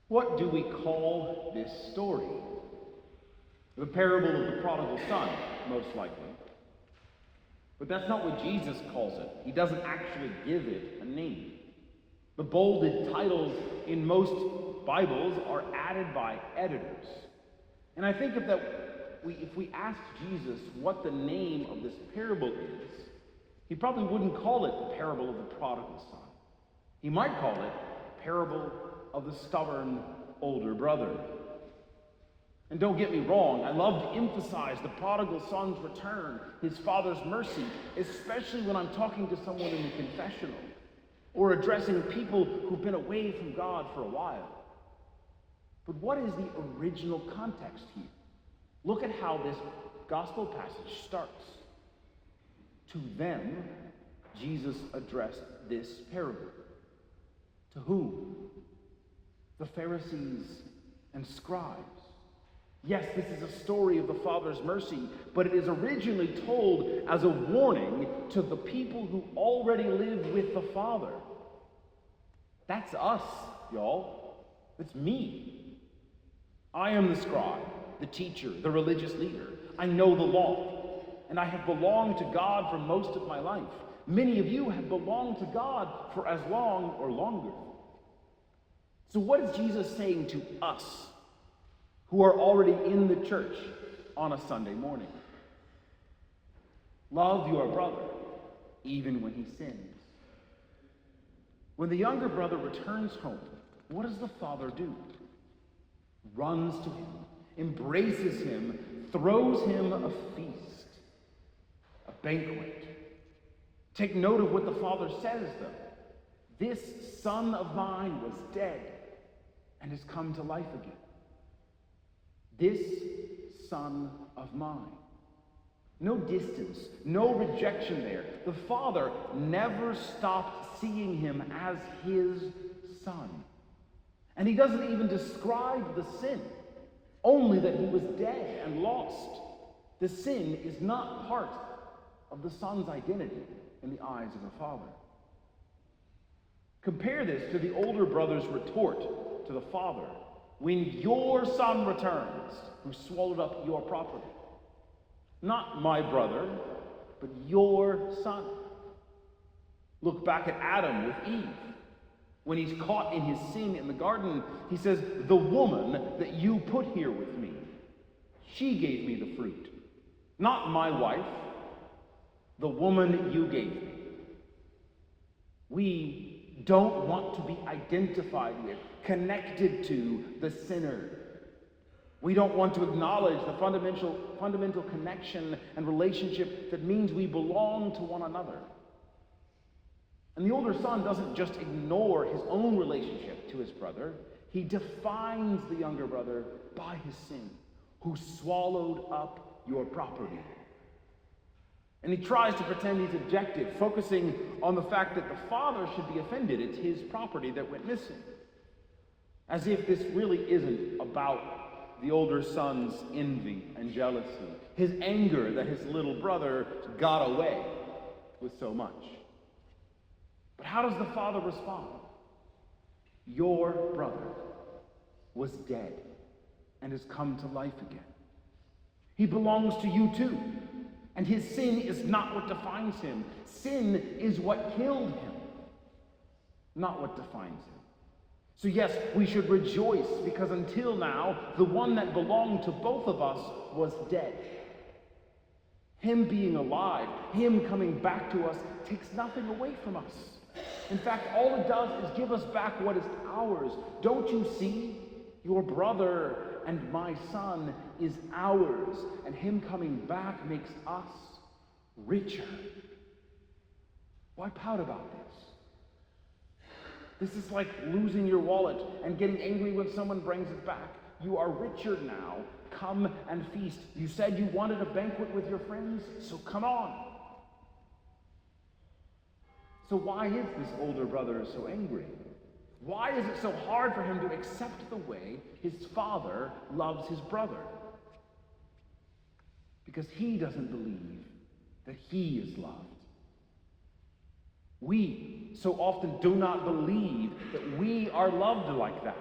What do we call this story? The parable of the prodigal son, most likely. But that's not what Jesus calls it. He doesn't actually give it a name. The bolded titles in most Bibles are added by editors. And I think if we asked Jesus what the name of this parable is, he probably wouldn't call it the parable of the prodigal son. He might call it parable of the stubborn older brother. And don't get me wrong, I love to emphasize the prodigal son's return, his father's mercy, especially when I'm talking to someone in the confessional or addressing people who've been away from God for a while. But what is the original context here? Look at how this gospel passage starts. To them, Jesus addressed this parable. To whom? The Pharisees and scribes. Yes, this is a story of the Father's mercy, but it is originally told as a warning to the people who already live with the Father. That's us, y'all. It's me. I am the scribe, the teacher, the religious leader. I know the law, and I have belonged to God for most of my life. Many of you have belonged to God for as long or longer. So what is Jesus saying to us who are already in the church on a Sunday morning? Love your brother, even when he sins. When the younger brother returns home, what does the father do? Runs to him, embraces him, throws him a feast, a banquet. Take note of what the father says, though. This son of mine was dead and has come to life again. This son of mine. No distance, no rejection there. The father never stopped seeing him as his son. And he doesn't even describe the sin, only that he was dead and lost. The sin is not part of the son's identity in the eyes of the father. Compare this to the older brother's retort to the father. When your son returns, who swallowed up your property. Not my brother, but your son. Look back at Adam with Eve. When he's caught in his sin in the garden, he says, the woman that you put here with me, she gave me the fruit. Not my wife, the woman you gave me. We don't want to be identified with, connected to the sinner. We don't want to acknowledge the fundamental connection and relationship that means we belong to one another. And the older son doesn't just ignore his own relationship to his brother. He defines the younger brother by his sin, who swallowed up your property. And he tries to pretend he's objective, focusing on the fact that the father should be offended. It's his property that went missing. As if this really isn't about the older son's envy and jealousy, his anger that his little brother got away with so much. But how does the father respond? Your brother was dead and has come to life again. He belongs to you too. And his sin is not what defines him. Sin is what killed him, not what defines him. So yes, we should rejoice because until now, the one that belonged to both of us was dead. Him being alive, him coming back to us, takes nothing away from us. In fact, all it does is give us back what is ours. Don't you see? Your brother and my son is ours, and him coming back makes us richer. Why pout about this? This is like losing your wallet and getting angry when someone brings it back. You are richer now. Come and feast. You said you wanted a banquet with your friends, so come on. So why is this older brother so angry? Why is it so hard for him to accept the way his father loves his brother? Because he doesn't believe that he is loved. We so often do not believe that we are loved like that.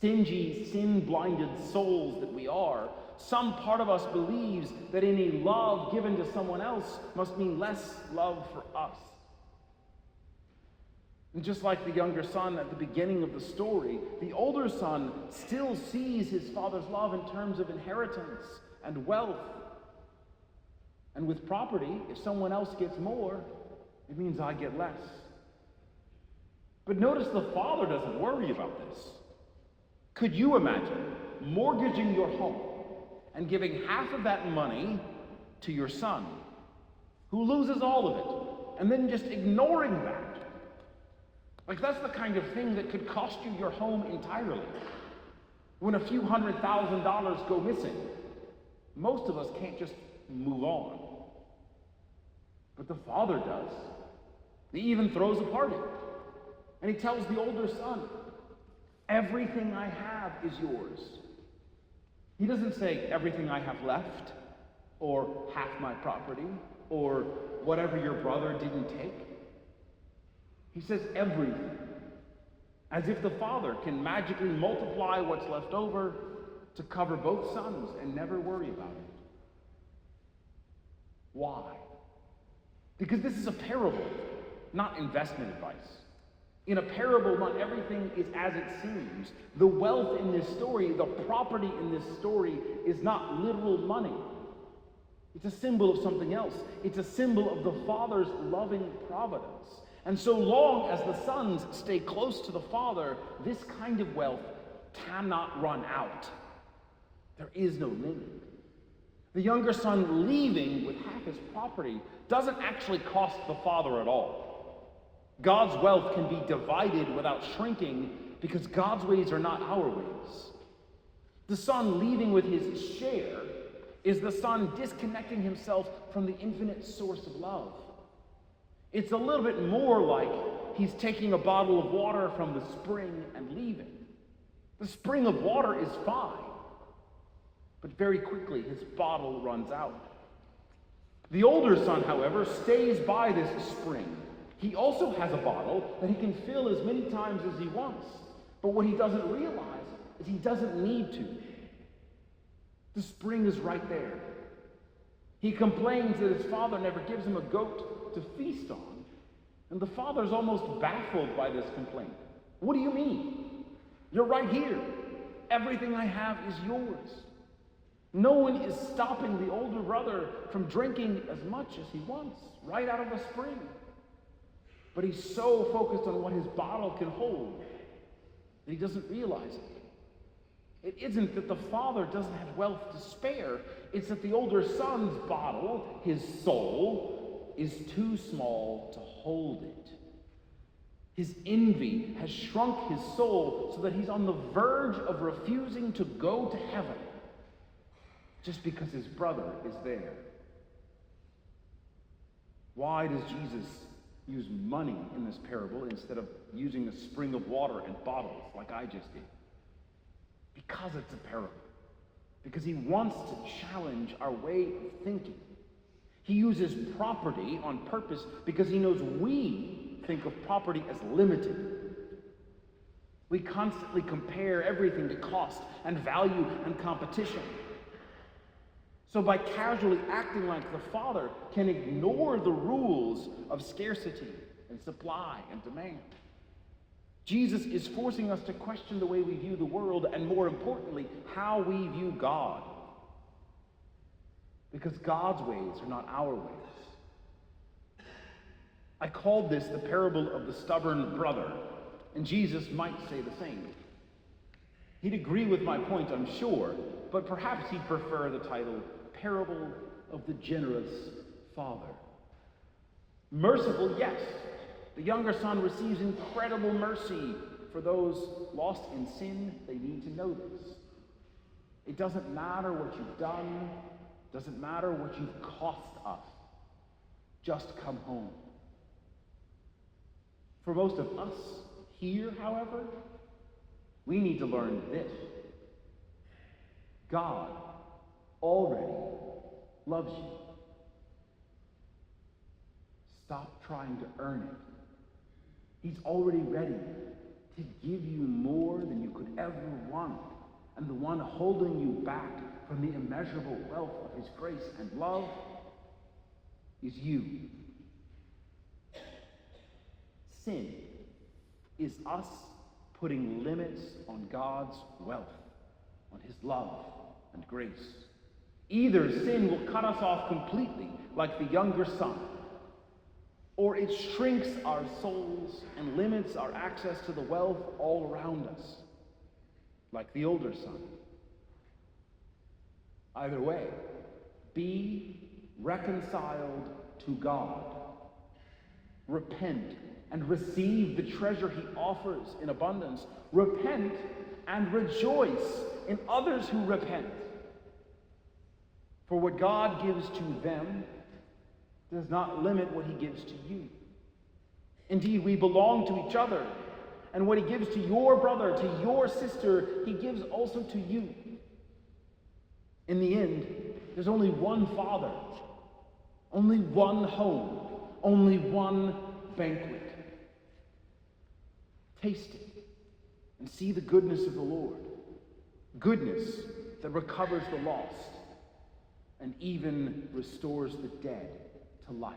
Stingy, sin-blinded souls that we are, some part of us believes that any love given to someone else must mean less love for us. And just like the younger son at the beginning of the story, the older son still sees his father's love in terms of inheritance and wealth. And with property, if someone else gets more, it means I get less. But notice the father doesn't worry about this. Could you imagine mortgaging your home and giving half of that money to your son, who loses all of it, and then just ignoring that? Like, that's the kind of thing that could cost you your home entirely. When a few $100,000 go missing, most of us can't just move on. But the father does. He even throws a party. And he tells the older son, everything I have is yours. He doesn't say everything I have left, or half my property, or whatever your brother didn't take. He says everything, as if the father can magically multiply what's left over to cover both sons and never worry about it. Why? Because this is a parable, not investment advice. In a parable, not everything is as it seems. The wealth in this story, the property in this story, is not literal money. It's a symbol of something else. It's a symbol of the Father's loving providence. And so long as the sons stay close to the Father, this kind of wealth cannot run out. There is no limit. The younger son leaving with half his property doesn't actually cost the father at all. God's wealth can be divided without shrinking because God's ways are not our ways. The son leaving with his share is the son disconnecting himself from the infinite source of love. It's a little bit more like he's taking a bottle of water from the spring and leaving. The spring of water is fine, but very quickly his bottle runs out. The older son, however, stays by this spring. He also has a bottle that he can fill as many times as he wants. But what he doesn't realize is he doesn't need to. The spring is right there. He complains that his father never gives him a goat to feast on. And the father's almost baffled by this complaint. What do you mean? You're right here. Everything I have is yours. No one is stopping the older brother from drinking as much as he wants, right out of the spring. But he's so focused on what his bottle can hold that he doesn't realize it. It isn't that the father doesn't have wealth to spare. It's that the older son's bottle, his soul, is too small to hold it. His envy has shrunk his soul so that he's on the verge of refusing to go to heaven just because his brother is there. Why does Jesus use money in this parable instead of using a spring of water and bottles like I just did? Because it's a parable. Because he wants to challenge our way of thinking. He uses property on purpose because he knows we think of property as limited. We constantly compare everything to cost and value and competition. So by casually acting like the father can ignore the rules of scarcity and supply and demand. Jesus is forcing us to question the way we view the world and, more importantly, how we view God. Because God's ways are not our ways. I called this the parable of the stubborn brother, and Jesus might say the same. He'd agree with my point, I'm sure, but perhaps he'd prefer the title Parable of the Generous Father. Merciful, yes. The younger son receives incredible mercy for those lost in sin. They need to know this. It doesn't matter what you've done. It doesn't matter what you've cost us. Just come home. For most of us here, however, we need to learn this. God already loves you. Stop trying to earn it. He's already ready to give you more than you could ever want. And the one holding you back from the immeasurable wealth of his grace and love is you. Sin is us putting limits on God's wealth, on his love and grace. Either sin will cut us off completely, like the younger son, or it shrinks our souls and limits our access to the wealth all around us, like the older son. Either way, be reconciled to God. Repent and receive the treasure he offers in abundance. Repent and rejoice in others who repent. For what God gives to them does not limit what he gives to you. Indeed, we belong to each other, and what he gives to your brother, to your sister, he gives also to you. In the end, there's only one Father, only one home, only one banquet. Taste it and see the goodness of the Lord. Goodness that recovers the lost and even restores the dead to life.